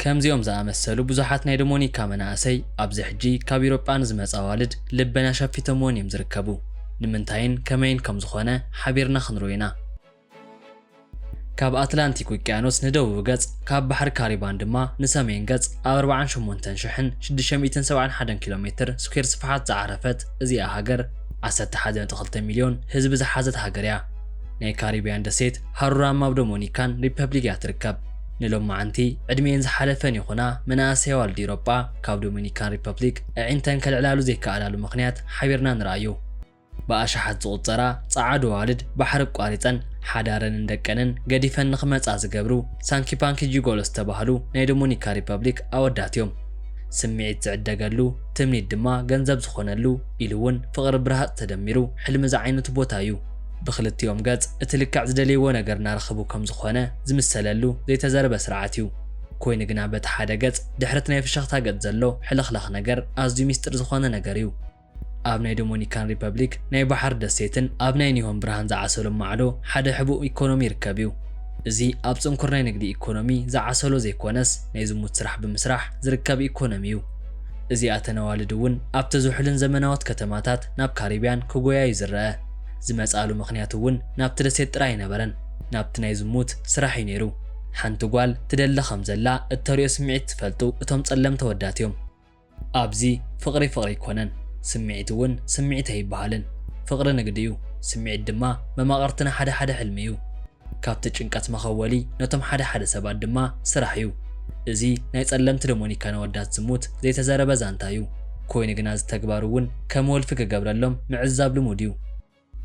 ከምዚኦም ዝኣመሰሉ ብዙሓት ናይ ዶሞኒካ መናእሰይ ኣብዚ ሕጂ ካብ ኤውሮጳን ዝመጻ ኣዋልድ ልበና ሸፊቶምዎን እዮም ዝርከቡ። ንምንታይን ከመይን ከም ዝኾነ ሓቢርና ክንርኢ ኢና። ካብ ኣትላንቲክ ውቅያኖስ ንደቡብ ገጽ ካብ ባሕሪ ካሪባን ድማ ንሰሜን ገጽ ኣብ 48671 ኪሎ ሜትር ስኩዌር ስፍሓት ዝዓረፈት እዚኣ ሃገር 11.2 ሚልዮን ህዝቢ ዝሓዘት ሃገር እያ። ናይ ካሪቢያን ደሴት ሃሩራማ ኣብ ዶሚኒካን ሪፐብሊክ እያ ትርከብ። ንሎም መዓንቲ ዕድሜን ዝሓለፈን ይኹና መናእሰይ ኣዋልዲ ኤውሮጳ ካብ ዶሚኒካን ሪፐብሊክ ኣዒንተን ከልዕላሉ ዘይከኣላሉ ምኽንያት ሓቢርና ንርአዩ። ብኣሽሓት ዝቑፀራ ጸዓዱ ኣዋልድ ባሕሪ ቋሪፀን ሓዳረንን ደቀንን ገዲፈን ንኽመጻ ዝገብሩ ሳንኪፓንኪ ጂጎሎ ዝተባህሉ ናይ ዶሚኒካ ሪፐብሊክ ኣወዳት እዮም። ስምዒት ዝዕደገሉ ትምኒት ድማ ገንዘብ ዝኾነሉ ኢሉ እውን ፍቕሪ ብርሃፅ ተደሚሩ ሕልሚ ዝዓይነቱ ቦታ እዩ። ብክልቲኦም ገጽ እቲ ልክዕ ዝደልይዎ ነገር እናረኽቡ ከም ዝኾነ ዝምሰለሉ ዘይተዘረበ ስርዓት እዩ። ኮይኑ ግና በቲ ሓደ ገጽ ድሕረት ናይ ፍሽኽታ ገጽ ዘሎ ሕልኽለኽ ነገር ኣዝዩ ሚስጥር ዝኾነ ነገር እዩ። ኣብ ናይ ዶሚኒካን ሪፐብሊክ ናይ ባሕር ደሴትን ኣብ ናይ ኒሆን ብርሃን ዝዓሰሎ ማዕዶ ሓደ ሕቡእ ኢኮኖሚ ይርከብ እዩ። እዚ ኣብ ጽንኩር ናይ ንግዲ ኢኮኖሚ ዝዓሰሎ ዘይኮነስ ናይ ዝሙት ስራሕ ብምስራሕ ዝርከብ ኢኮኖሚ እዩ። እዚኣተን ኣዋልድ እውን ኣብቲ ዝውሕልን ዘመናዎት ከተማታት ናብ ካሪቢያን ክጎያዩ ዝረአ። ዝመጻሉ ምኽንያት እውን ናብቲ ደሴት ጥራይ ነበረን፣ ናብቲ ናይ ዝሙት ስራሕ እዩ ነይሩ። ሓንቲ ጓል ትደሊ ከም ዘላ እተርእዮ ስምዒት ትፈልጡ እቶም ጸለምቲ ኣወዳት እዮም። ኣብዚ ፍቕሪ ይኮነን፣ ስምዒት እውን ስምዒት ኣይበሃልን። ፍቕሪ ንግዲ እዩ፣ ስምዒት ድማ መማቐርትና ሓደ ሕልሚ እዩ። ካብቲ ጭንቀት መኸወሊ ነቶም ሓደ ሰባት ድማ ስራሕ እዩ። እዚ ናይ ጸለምቲ ዶሚኒካን ኣወዳት ዝሙት ዘይተዘረበ ዛንታ እዩ። ኮይኑ ግና ዝተግባሩ እውን ከም ወልፊ ክገብረሎም ምዕዛብ ልሙድ እዩ።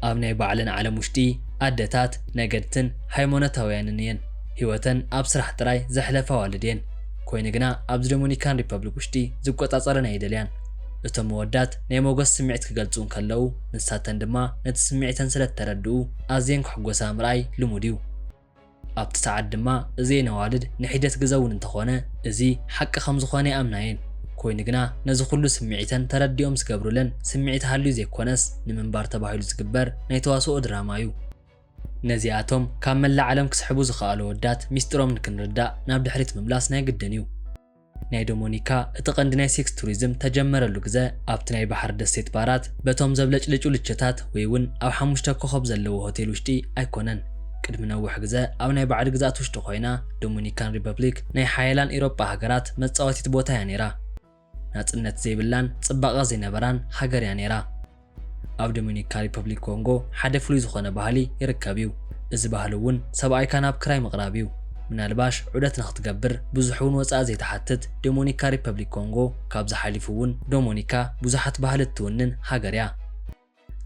ኣብ ናይ ባዕለን ዓለም ውሽጢ ኣደታት ነገድትን ሃይማኖታውያንን እየን። ህይወተን ኣብ ስራሕ ጥራይ ዘሕለፈ ኣዋልድ እየን። ኮይኑ ግና ኣብዚ ዶሚኒካን ሪፐብሊክ ውሽጢ ዝቆጻጸረን ኣይደልያን። እቶም ኣወዳት ናይ ሞገስ ስምዒት ክገልጹ ከለዉ ንሳተን ድማ ነቲ ስምዒተን ስለተረድኡ ኣዝየን ክሕጎሳ ምርኣይ ልሙድ እዩ። ኣብቲ ሰዓት ድማ እዚአን ኣዋልድ ንሒደት ግዘውን እንተኾነ እዚ ሓቂ ከም ዝኾነ ይኣምናየን። ኮይኑ ግና ነዚ ኩሉ ስምዒተን ተረዲኦም ዝገብሩለን ስምዒት ሃልዩ ዘይኮነስ ንምንባር ተባሂሉ ዝግበር ናይ ተዋስኦ ድራማ እዩ። ነዚኣቶም ካብ መላእ ዓለም ክስሕቡ ዝኽኣሉ ኣወዳት ሚስጥሮም ንክንርዳእ ናብ ድሕሪት ምምላስ ናይ ግድን እዩ። ናይ ዶሚኒካ እቲ ቀንዲ ናይ ሴክስ ቱሪዝም ተጀመረሉ ግዜ ኣብቲ ናይ ባሕር ደሴት ባራት በቶም ዘብለጭልጩ ልችታት ወይ እውን ኣብ 5 ኮኸብ ዘለዎ ሆቴል ውሽጢ ኣይኮነን። ቅድሚ ነዊሕ ግዜ ኣብ ናይ ባዕድ ግዛት ውሽጢ ኮይና ዶሚኒካን ሪፐብሊክ ናይ ሓያላን ኤውሮጳ ሃገራት መጻወቲት ቦታ እያ ነይራ። ናጽነት ዘይብላን ጽባቐ ዘይነበራን ሃገር እያ ነይራ። ኣብ ዶሚኒካ ሪፐብሊክ ኮንጎ ሓደ ፍሉይ ዝኾነ ባህሊ ይርከብ እዩ። እዚ ባህሊ እውን ሰብኣይካ ናብ ክራይ ምቕራብ እዩ። ምናልባሽ ዑደት ንኽትገብር ብዙሕ እውን ወጻኢ ዘይተሓትት ዶሚኒካ ሪፐብሊክ ኮንጎ ካብዚ ሓሊፉ እውን ዶሚኒካ ብዙሓት ባህሊ እትውንን ሃገር እያ።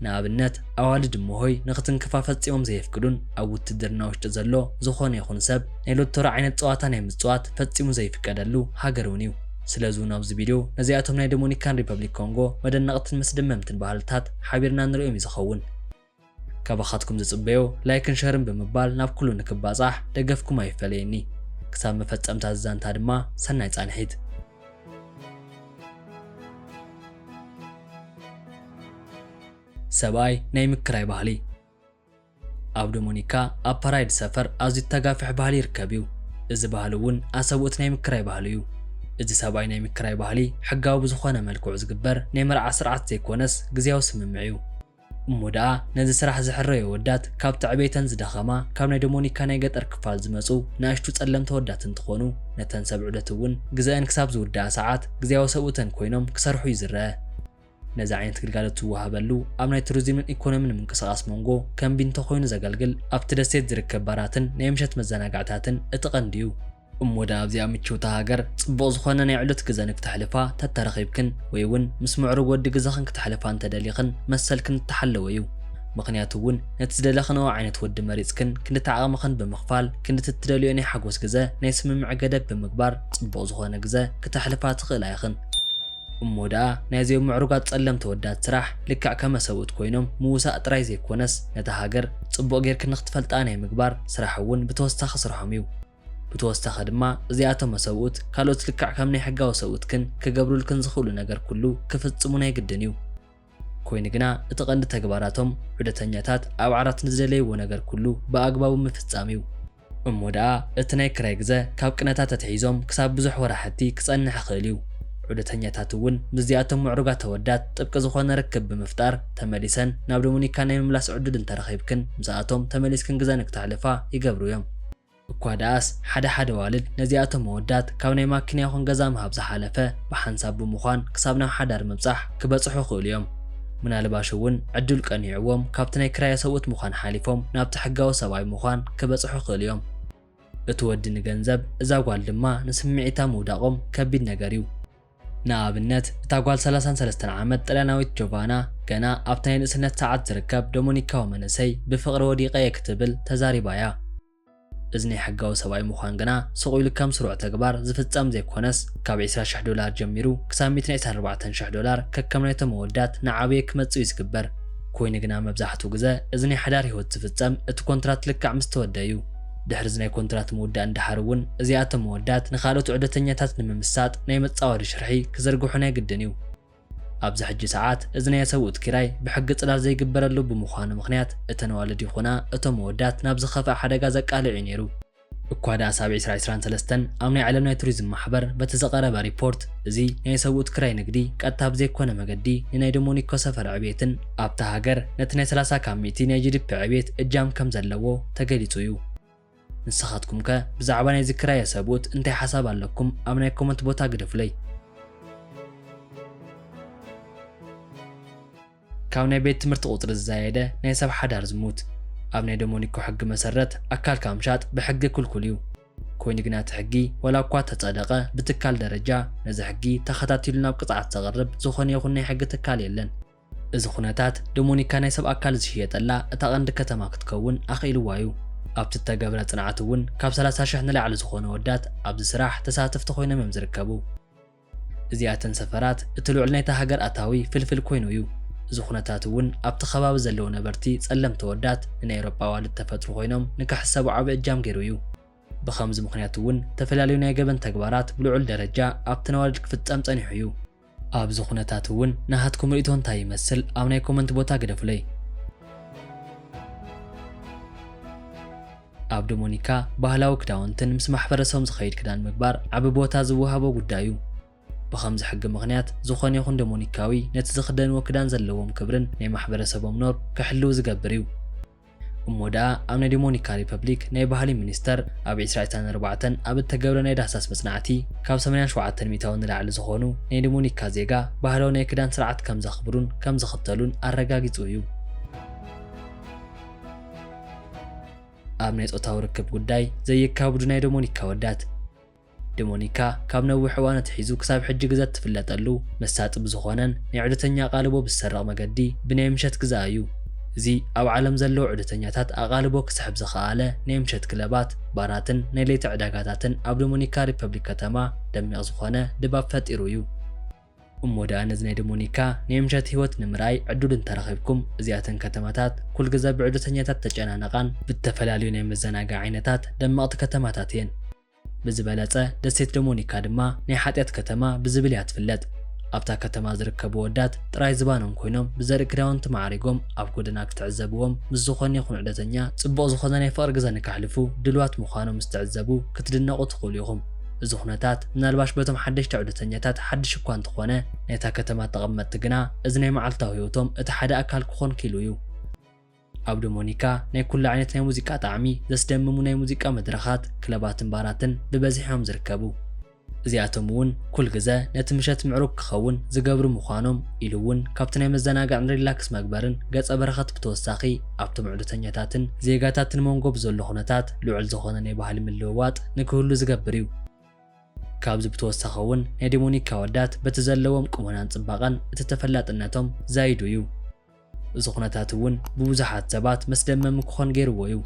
ንኣብነት ኣዋልድ እሞሆይ ንኽትንክፋ ፈጺሞም ዘይፍቅዱን ኣብ ውትድርና ውሽጢ ዘሎ ዝኾነ ይኹን ሰብ ናይ ሎቶሮ ዓይነት ፀዋታ ናይ ምጽዋት ፈጺሙ ዘይፍቀደሉ ሃገር እውን እዩ። ስለዚ እውን ኣብዚ ቪድዮ ነዚኣቶም ናይ ዶሚኒካን ሪፐብሊክ ኮንጎ መደነቕትን መስደመምትን ባህልታት ሓቢርና ንሪኦም እዩ ዝኸውን። ካባኻትኩም ዝጽበዮ ላይክን ሸርን ብምባል ናብ ኩሉ ንክባጻሕ ደገፍኩም ኣይፈለየኒ። ክሳብ መፈጸምታ ዛንታ ድማ ሰናይ ጻንሒት። ሰብኣይ ናይ ምክራይ ባህሊ ኣብ ዶሚኒካ ኣብ ፓራይድ ሰፈር ኣዝዩ ተጋፊሕ ባህሊ ይርከብ እዩ። እዚ ባህሊ እውን ኣሰብኡት ናይ ምክራይ ባህሊ እዩ። እዚ ሰብኣይ ናይ ምክራይ ባህሊ ሕጋዊ ብዝኾነ መልክዑ ዝግበር ናይ መርዓ ስርዓት ዘይኮነስ ግዝያዊ ስምምዕ እዩ። እሞ ደኣ ነዚ ስራሕ ዝሕረዮ ወዳት ካብ ዕቤተን ዝደኸማ ካብ ናይ ዶሚኒካ ናይ ገጠር ክፋል ዝመፁ ንኣሽቱ ጸለምቲ ወዳት እንትኾኑ ነተን ሰብ ዑደት እውን ግዝአን ክሳብ ዝውዳእ ሰዓት ግዝያዊ ሰብኡተን ኮይኖም ክሰርሑ እዩ ዝረአ። ነዚ ዓይነት ግልጋሎት ዝወሃበሉ ኣብ ናይ ቱሪዝምን ኢኮኖሚን ምንቅስቓስ መንጎ ከም ቢንቶ ኮይኑ ዘገልግል ኣብቲ ደሴት ዝርከብ ባራትን ናይ ምሸት መዘናግዕታትን እቲ ቀንዲ እዩ። እሞ ደኣ ኣብዚኣ ምችውታ ሃገር ጽቡቕ ዝኾነ ናይ ዕለት ግዜ ንክተሕልፋ ተተረኺብክን ወይ እውን ምስ ምዕሩግ ወዲ ግዜኽን ክትሕልፋ እንተደሊኽን መሰልክን እተሓለወ እዩ። ምክንያቱ እውን ነቲ ዝደለኽንዎ ዓይነት ወዲ መሪፅክን ክንዲ ዓቕምኽን ብምኽፋል ክንዲ እትደልዮ ናይ ሓጎስ ግዜ ናይ ስምምዕ ገደብ ብምግባር ጽቡቕ ዝኾነ ግዜ ክተሕልፋ ትኽእል ኣይኽን። እሞ ደኣ ናይዚኦም ምዕሩጋት ጸለምቲ ወዳት ስራሕ ልክዕ ከመ ሰብኡት ኮይኖም ምውሳእ ጥራይ ዘይኮነስ ነታ ሃገር ጽቡቕ ጌርክን ንኽትፈልጣ ናይ ምግባር ስራሕ እውን ብተወሳኺ ስርሖም እዩ። ብተወሳኺ ድማ እዚኣቶም ሰብኡት ካልኦት ልክዕ ከም ናይ ሕጋዊ ሰብኡትክን ክገብሩልክን ዝኽእሉ ነገር ኩሉ ክፍጽሙ ናይ ግድን እዩ። ኮይኑ ግና እቲ ቀንዲ ተግባራቶም ዑደተኛታት ኣብ ዓራት ንዝደለይዎ ነገር ኩሉ ብኣግባቡ ምፍጻም እዩ። እሞዳ እቲ ናይ ክራይ ግዜ ካብ ቅነታት ተተሒዞም ክሳብ ብዙሕ ወራሕቲ ክጸንሕ ይኽእል እዩ። ዑደተኛታት እውን ብዚኣቶም ምዕሩጋት ተወዳት ጥብቂ ዝኾነ ርክብ ብምፍጣር ተመሊሰን ናብ ዶሚኒካ ናይ ምምላስ ዕድል እንተረኺብክን ምስኣቶም ተመሊስክን ግዜ ንክተሕልፋ ይገብሩ እዮም። እኳ ደኣስ ሓደ ዋልድ ነዚኣቶም መወዳት ካብ ናይ ማኪና ይኹን ገዛ ምሃብ ዝሓለፈ ብሓንሳብ ብምዃን ክሳብ ናብ ሓዳር ምብጻሕ ክበጽሑ ይኽእሉ እዮም። ምናልባሽ እውን ዕድል ቀኒዕዎም ካብቲ ናይ ክራይ ሰብኡት ምዃን ሓሊፎም ናብቲ ሕጋዊ ሰብኣይ ምዃን ክበጽሑ ይኽእሉ እዮም። እቲ ወዲ ንገንዘብ እዛ ጓል ድማ ንስምዒታ ምውዳቖም ከቢድ ነገር እዩ። ንኣብነት እታ ጓል 33 ዓመት ጣልያናዊት ጆቫና ገና ኣብቲ ናይ ንእስነት ሰዓት ዝርከብ ዶሚኒካዊ መንእሰይ ብፍቕሪ ወዲቐ እየ ክትብል ተዛሪባ እያ። እዚ ናይ ሕጋዊ ሰብኣይ ምዃን ግና ስቑኢሉ ከም ስሩዕ ተግባር ዝፍጸም ዘይኮነስ ካብ $20,000 ጀሚሩ ክሳብ $124,000 ከከም ናይቶም መወዳት ንዓበየ ክመጽኡ እዩ ዝግበር። ኮይኑ ግና መብዛሕትኡ ግዜ እዚ ናይ ሓዳር ህይወት ዝፍጸም እቲ ኮንትራት ልክዕ ምስ ተወድአ እዩ። ድሕሪ እዚ ናይ ኮንትራት ምውዳእ እንድሓር እውን እዚኣቶም መወዳት ንኻልኦት ዑደተኛታት ንምምሳጥ ናይ መጻወዲ ሽርሒ ክዘርግሑ ናይ ግድን እዩ። ኣብዚ ሕጂ ሰዓት እዚ ናይ ሰብኡት ኪራይ ብሕጊ ጽላል ዘይግበረሉ ብምዃኑ ምኽንያት እተን ኣዋልድ ይኹና እቶም መወዳት ናብ ዝኸፍአ ሓደጋ ዘቃልዕ እዩ ነይሩ። እኳ ደኣስ ኣብ 2023 ኣብ ናይ ዓለም ናይ ቱሪዝም ማሕበር በቲ ዘቐረበ ሪፖርት እዚ ናይ ሰብኡት ክራይ ንግዲ ቀጥታ ብዘይኮነ መገዲ ንናይ ዶሚኒካ ሰፈር ዕብየትን ኣብታ ሃገር ነቲ ናይ 30% ናይ ጂዲፒ ዕብየት እጃም ከም ዘለዎ ተገሊጹ እዩ። ንስኻትኩም ከ ብዛዕባ ናይዚ ክራይ ሰብኡት እንታይ ሓሳብ ኣለኩም? ኣብ ናይ ኮመንት ቦታ ግደፉለይ። ካብ ናይ ቤት ትምህርቲ ቁጥሪ ዝዛየደ ናይ ሰብ ሓዳር ዝሙት ኣብ ናይ ዶሚኒካ ሕጊ መሰረት ኣካልካ ምሻጥ ብሕጊ ክልኩል እዩ። ኮይኑ ግና እቲ ሕጊ ወላ እኳ ተጸደቐ ብትካል ደረጃ ነዚ ሕጊ ተኸታቲሉ ናብ ቅጽዓት ዘቕርብ ዝኾነ ይኹን ናይ ሕጊ ትካል የለን። እዚ ኩነታት ዶሚኒካ ናይ ሰብ ኣካል ዝሽየጠላ እታ ቀንዲ ከተማ ክትከውን ኣኽኢልዋ እዩ። ኣብቲ ተገብረ ጽንዓት እውን ካብ 30,000 ንላዕሊ ዝኾነ ወዳት ኣብዚ ስራሕ ተሳተፍቲ ኮይኖም እዮም ዝርከቡ። እዚኣተን ሰፈራት እቲ ልዑል ናይታ ሃገር ኣታዊ ፍልፍል ኮይኑ እዩ። እዚ ኩነታት እውን ኣብቲ ከባቢ ዘለዉ ነበርቲ ጸለምቲ ወዳት ንናይ ኤውሮጳ ኣዋልድ ተፈጥሮ ኮይኖም ንክሕሰቡ ዓቢ እጃም ገይሩ እዩ። ብኸምዚ ምኽንያት እውን ተፈላለዩ ናይ ገበን ተግባራት ብልዑል ደረጃ ኣብቲ ነዋልድ ክፍጸም ጸኒሑ እዩ። ኣብዚ ኩነታት እውን ናሃትኩም ርእቶ እንታይ ይመስል? ኣብ ናይ ኮመንት ቦታ ግደፉለይ። ኣብ ዶሚኒካ ባህላዊ ክዳውንትን ምስ ማሕበረሰቦም ዝኸይድ ክዳን ምግባር ዓቢ ቦታ ዝወሃቦ ጉዳይ እዩ። ብኸምዚ ሕጊ ምኽንያት ዝኾነ ይኹን ዶሚኒካዊ ነቲ ዝኽደንዎ ክዳን ዘለዎም ክብርን ናይ ማሕበረሰቦም ኖር ክሕልው ዝገብር እዩ። እሞ ደኣ ኣብ ናይ ዶሚኒካ ሪፐብሊክ ናይ ባህሊ ሚኒስተር ኣብ 2024 ኣብ እተገብረ ናይ ዳህሳስ መጽናዕቲ ካብ 87% ንላዕሊ ዝኾኑ ናይ ዶሚኒካ ዜጋ ባህላዊ ናይ ክዳን ስርዓት ከም ዘኽብሩን ከም ዝኽተሉን ኣረጋጊጹ እዩ። ኣብ ናይ ጾታዊ ርክብ ጉዳይ ዘየካብዱ ናይ ዶሚኒካ ወዳት ዶሚኒካ ካብ ነዊሕ እዋን ኣትሒዙ ክሳብ ሕጂ ግዜ ትፍለጠሉ መሳጢ ብዝኾነን ናይ ዑደተኛ ቃልቦ ብዝሰርቕ መገዲ ብናይ ምሸት ግዛ እዩ። እዚ ኣብ ዓለም ዘለዉ ዑደተኛታት ኣቓልቦ ክስሕብ ዝኸኣለ ናይ ምሸት ክለባት፣ ባራትን ናይ ለይቲ ዕዳጋታትን ኣብ ዶሚኒካ ሪፐብሊክ ከተማ ደሚቕ ዝኾነ ድባብ ፈጢሩ እዩ። እሞ ደኣ ነዚ ናይ ዶሚኒካ ናይ ምሸት ህይወት ንምርኣይ ዕድል እንተረኺብኩም እዚኣተን ከተማታት ኩል ግዜ ብዑደተኛታት ተጨናነቓን ብዝተፈላለዩ ናይ መዘናግዒ ዓይነታት ደመቕቲ ከተማታት እየን። ብዝበለጸ ደሴት ዶሚኒካ ድማ ናይ ሓጢያት ከተማ ብዝብል እያ ትፍለጥ። ኣብታ ከተማ ዝርከቡ ወዳት ጥራይ ዝባኖም ኮይኖም ብዘርኢ ክዳውንቲ ማዕሪጎም ኣብ ጎደና ክትዕዘብዎም ምስ ዝኾነ ይኹን ዑደተኛ ጽቡቕ ዝኾነ ናይ ፍቕሪ ግዜ ንካሕልፉ ድልዋት ምዃኖም ምስ ትዕዘቡ ክትድነቑ ትኽእሉ ኢኹም። እዚ ኩነታት ምናልባሽ በቶም ሓደሽቲ ዑደተኛታት ሓድሽ እኳ እንተኾነ ናይታ ከተማ ተቐመጥቲ ግና እዚ ናይ መዓልታዊ ህይወቶም እቲ ሓደ ኣካል ክኾን ክኢሉ እዩ። ኣብ ዶሚኒካ ናይ ኩሉ ዓይነት ናይ ሙዚቃ ጣዕሚ ዘስደምሙ ናይ ሙዚቃ መድረኻት፣ ክለባትን ባራትን ብበዚሖም ዝርከቡ እዚኣቶም እውን ኩል ግዜ ነቲ ምሸት ምዕሩግ ክኸውን ዝገብሩ ምዃኖም ኢሉ እውን ካብቲ ናይ መዘናግዕን ሪላክስ መግበርን ገጸ በረኸት ብተወሳኺ ኣብቶም ዑደተኛታትን ዜጋታትን መንጎ ብዘሎ ኩነታት ልዑል ዝኾነ ናይ ባህሊ ምልውዋጥ ንክህሉ ዝገብር እዩ። ካብዚ ብተወሳኺ እውን ናይ ዶሚኒካ ወዳት በቲ ዘለዎም ቁመናን ጽባቐን እቲ ተፈላጥነቶም ዛይዱ እዩ። እዚ ኩነታት እውን ብብዙሓት ሰባት መስደመሚ ክኾን ገይርዎ እዩ።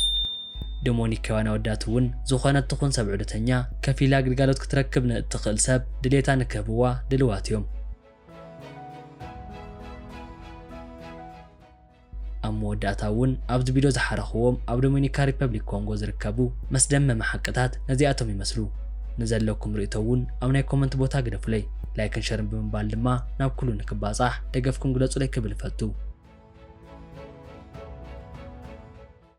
ዶሚኒካውያን ወዳት እውን ዝኾነ እትኹን ሰብ ዑደተኛ ከፊላ ግልጋሎት ክትረክብ ንእትኽእል ሰብ ድሌታ ንክህብዋ ድልዋት እዮም። ኣብ መወዳእታ እውን ኣብዚ ቪድዮ ዝሓረኽዎም ኣብ ዶሚኒካ ሪፐብሊክ ኮንጎ ዝርከቡ መስደመሚ ሓቅታት ነዚኣቶም ይመስሉ። ንዘለኩም ርእቶ እውን ኣብ ናይ ኮመንት ቦታ ግደፉለይ። ላይክን ሸርን ብምባል ድማ ናብ ኩሉ ንክባጻሕ ደገፍኩም ግለጹለይ ክብል ፈቱ።